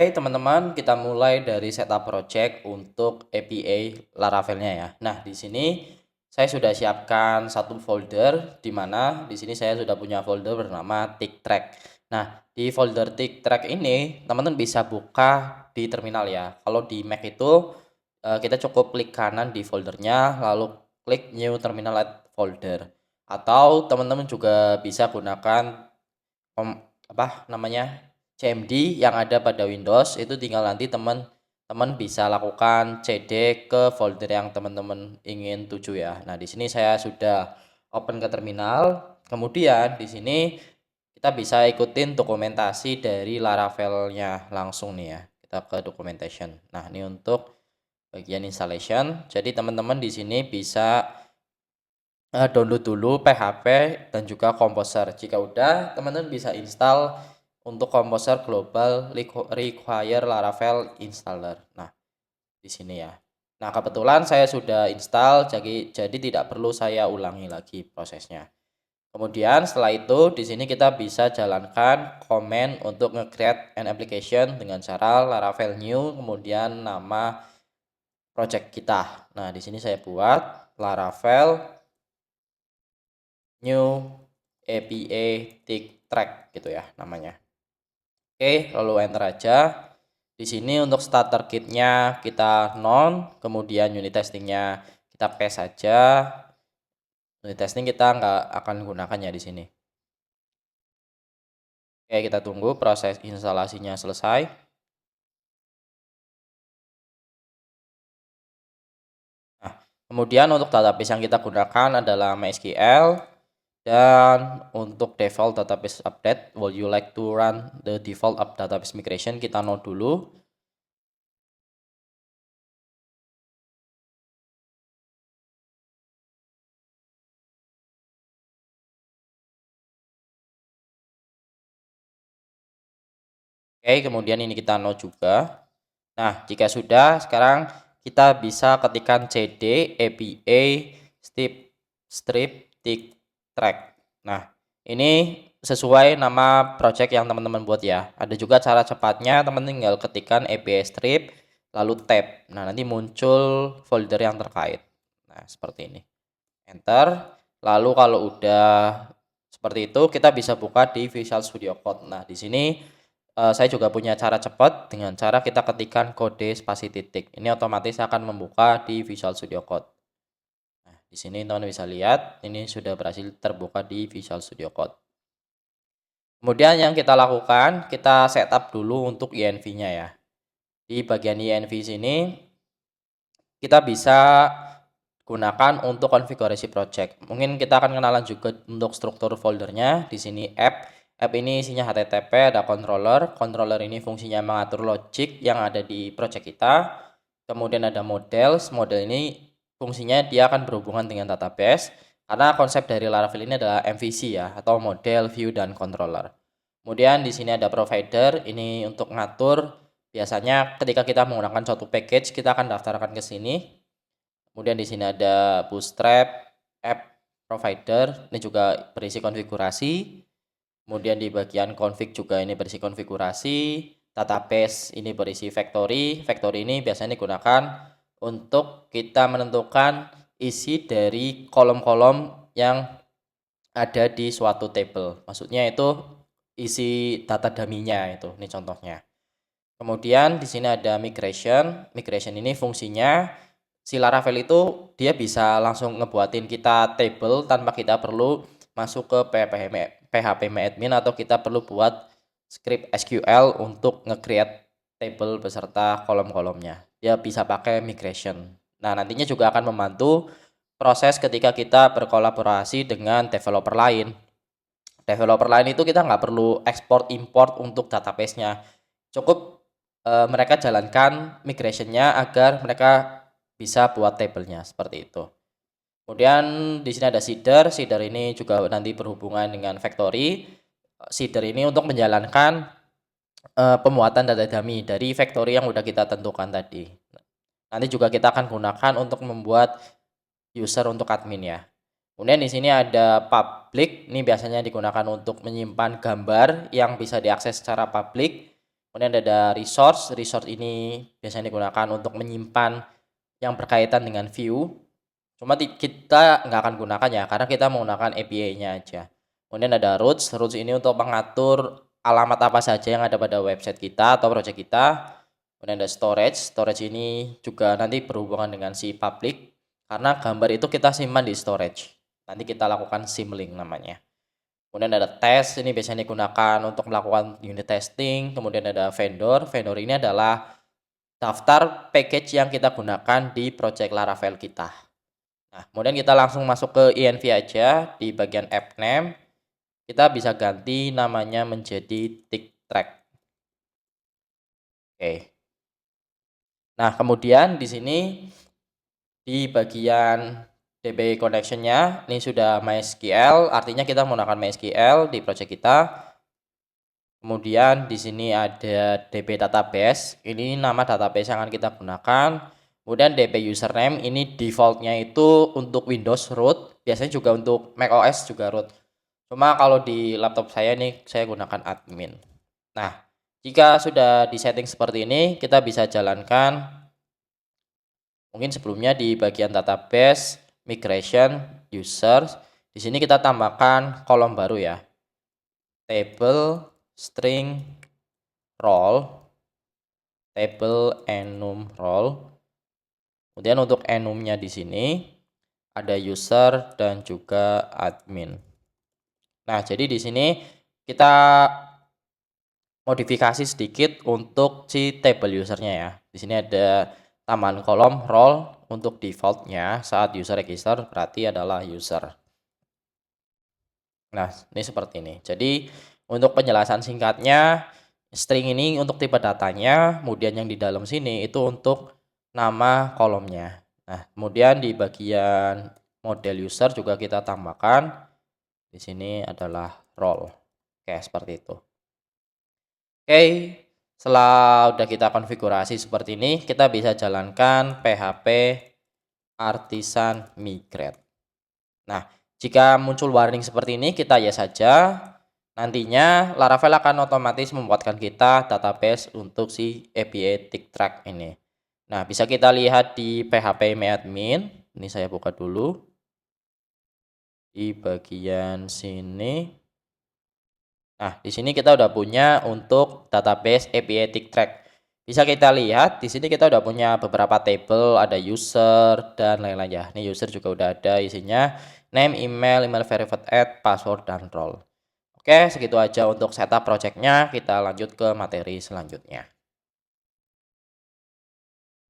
Oke teman-teman, kita mulai dari setup project untuk APA Laravel-nya ya. Nah, di sini saya sudah siapkan satu folder di mana di sini saya sudah punya folder bernama TickTrack. Nah, di folder TickTrack ini teman-teman bisa buka di terminal ya. Kalau di Mac itu kita cukup klik kanan di foldernya lalu klik new terminal add folder. Atau teman-teman juga bisa gunakan apa namanya CMD yang ada pada Windows. Itu tinggal nanti teman-teman bisa lakukan CD ke folder yang teman-teman ingin tuju ya. Nah, di sini saya sudah open ke terminal. Kemudian di sini kita bisa ikutin dokumentasi dari Laravel-nya langsung nih ya. Kita ke documentation. Nah, ini untuk bagian installation. Jadi teman-teman di sini bisa download dulu PHP dan juga Composer. Jika udah, teman-teman bisa install untuk Composer Global Require Laravel Installer. Nah, di sini ya. Nah, kebetulan saya sudah install, jadi tidak perlu saya ulangi lagi prosesnya. Kemudian setelah itu di sini kita bisa jalankan command untuk nge-create an application dengan cara Laravel new kemudian nama project kita. Nah, di sini saya buat Laravel new APA tick track gitu ya namanya. Oke, lalu enter aja. Di sini untuk starter kitnya kita non, kemudian unit testingnya kita paste saja. Unit testing kita nggak akan gunakannya di sini. Oke, kita tunggu proses instalasinya selesai. Nah, kemudian untuk database yang kita gunakan adalah MySQL. Dan untuk default database update, would you like to run the default up database migration? Kita no dulu. Oke, kemudian ini kita no juga. Nah, jika sudah, sekarang kita bisa ketikkan cd apa strip tick track. Nah, ini sesuai nama project yang teman-teman buat ya. Ada juga cara cepatnya, teman tinggal ketikkan apa strip lalu tab. Nah, nanti muncul folder yang terkait. Nah, seperti ini. Enter. Lalu kalau udah seperti itu, kita bisa buka di Visual Studio Code. Nah, di sini saya juga punya cara cepat dengan cara kita ketikkan kode spasi titik. Ini otomatis akan membuka di Visual Studio Code. Nah, di sini teman-teman bisa lihat, ini sudah berhasil terbuka di Visual Studio Code. Kemudian yang kita lakukan, kita setup dulu untuk INV-nya ya. Di bagian INV sini, kita bisa gunakan untuk konfigurasi project. Mungkin kita akan kenalan juga untuk struktur foldernya. Di sini app. App ini isinya HTTP, ada controller. Controller ini fungsinya mengatur logic yang ada di project kita. Kemudian ada models. Model ini fungsinya dia akan berhubungan dengan database. Karena konsep dari Laravel ini adalah MVC ya, atau model, view, dan controller. Kemudian di sini ada provider. Ini untuk ngatur. Biasanya ketika kita menggunakan suatu package, kita akan daftarkan ke sini. Kemudian di sini ada Bootstrap App Provider, ini juga berisi konfigurasi. Kemudian di bagian config juga ini berisi konfigurasi. Database ini berisi factory. Factory ini biasanya digunakan untuk kita menentukan isi dari kolom-kolom yang ada di suatu table. Maksudnya itu isi data dummy-nya itu. Ini contohnya. Kemudian di sini ada migration. Migration ini fungsinya si Laravel itu dia bisa langsung ngebuatin kita table tanpa kita perlu masuk ke PHP admin atau kita perlu buat script SQL untuk nge-create table beserta kolom-kolomnya. Dia bisa pakai migration. Nah, nantinya juga akan membantu proses ketika kita berkolaborasi dengan developer lain. Developer lain itu kita nggak perlu ekspor import untuk database-nya. Cukup mereka jalankan migration-nya agar mereka bisa buat tabelnya seperti itu. Kemudian di sini ada seeder. Seeder ini juga nanti berhubungan dengan factory. Seeder ini untuk menjalankan pemuatan data dummy dari factory yang udah kita tentukan tadi. Nanti juga kita akan gunakan untuk membuat user untuk admin ya. Kemudian di sini ada public. Ini biasanya digunakan untuk menyimpan gambar yang bisa diakses secara publik. Kemudian ada resource. Resource ini biasanya digunakan untuk menyimpan yang berkaitan dengan view. Cuma kita nggak akan gunakan ya, karena kita menggunakan API-nya aja. Kemudian ada routes. Routes ini untuk mengatur alamat apa saja yang ada pada website kita atau project kita. Kemudian ada storage. Storage ini juga nanti berhubungan dengan si public, karena gambar itu kita simpan di storage. Nanti kita lakukan symlink namanya. Kemudian ada test, ini biasanya digunakan untuk melakukan unit testing. Kemudian ada vendor. Vendor ini adalah daftar package yang kita gunakan di project Laravel kita. Nah, kemudian kita langsung masuk ke env aja. Di bagian app name kita bisa ganti namanya menjadi TickTrack. Oke. Nah, kemudian di sini di bagian DB connection-nya ini sudah MySQL, artinya kita menggunakan MySQL di project kita. Kemudian di sini ada DB database, ini nama database yang akan kita gunakan. Kemudian DB username ini defaultnya itu untuk Windows root, biasanya juga untuk macOS juga root. Cuma kalau di laptop saya ini saya gunakan admin. Nah, jika sudah disetting seperti ini, kita bisa jalankan. Mungkin sebelumnya di bagian database, migration, users, di sini kita tambahkan kolom baru ya. Table, string, role, table, enum, role. Kemudian untuk enumnya di sini ada user dan juga admin. Nah, jadi di sini kita modifikasi sedikit untuk si table usernya ya. Di sini ada tambahan kolom role untuk defaultnya saat user register berarti adalah user. Nah, ini seperti ini. Jadi untuk penjelasan singkatnya, string ini untuk tipe datanya, kemudian yang di dalam sini itu untuk nama kolomnya. Nah, kemudian di bagian model user juga kita tambahkan. Di sini adalah role. Oke, seperti itu. Oke, setelah udah kita konfigurasi seperti ini, kita bisa jalankan PHP Artisan Migrate. Nah, jika muncul warning seperti ini, kita yes saja. Nantinya Laravel akan otomatis membuatkan kita database untuk si API TickTrack ini. Nah, bisa kita lihat di PHP MyAdmin. Ini saya buka dulu. Di bagian sini. Nah, di sini kita udah punya untuk database API TickTrack. Bisa kita lihat di sini kita udah punya beberapa table, ada user dan lain-lain ya. Ini user juga udah ada isinya name, email verified add, password dan role. Oke, segitu aja untuk setup projectnya. Kita lanjut ke materi selanjutnya.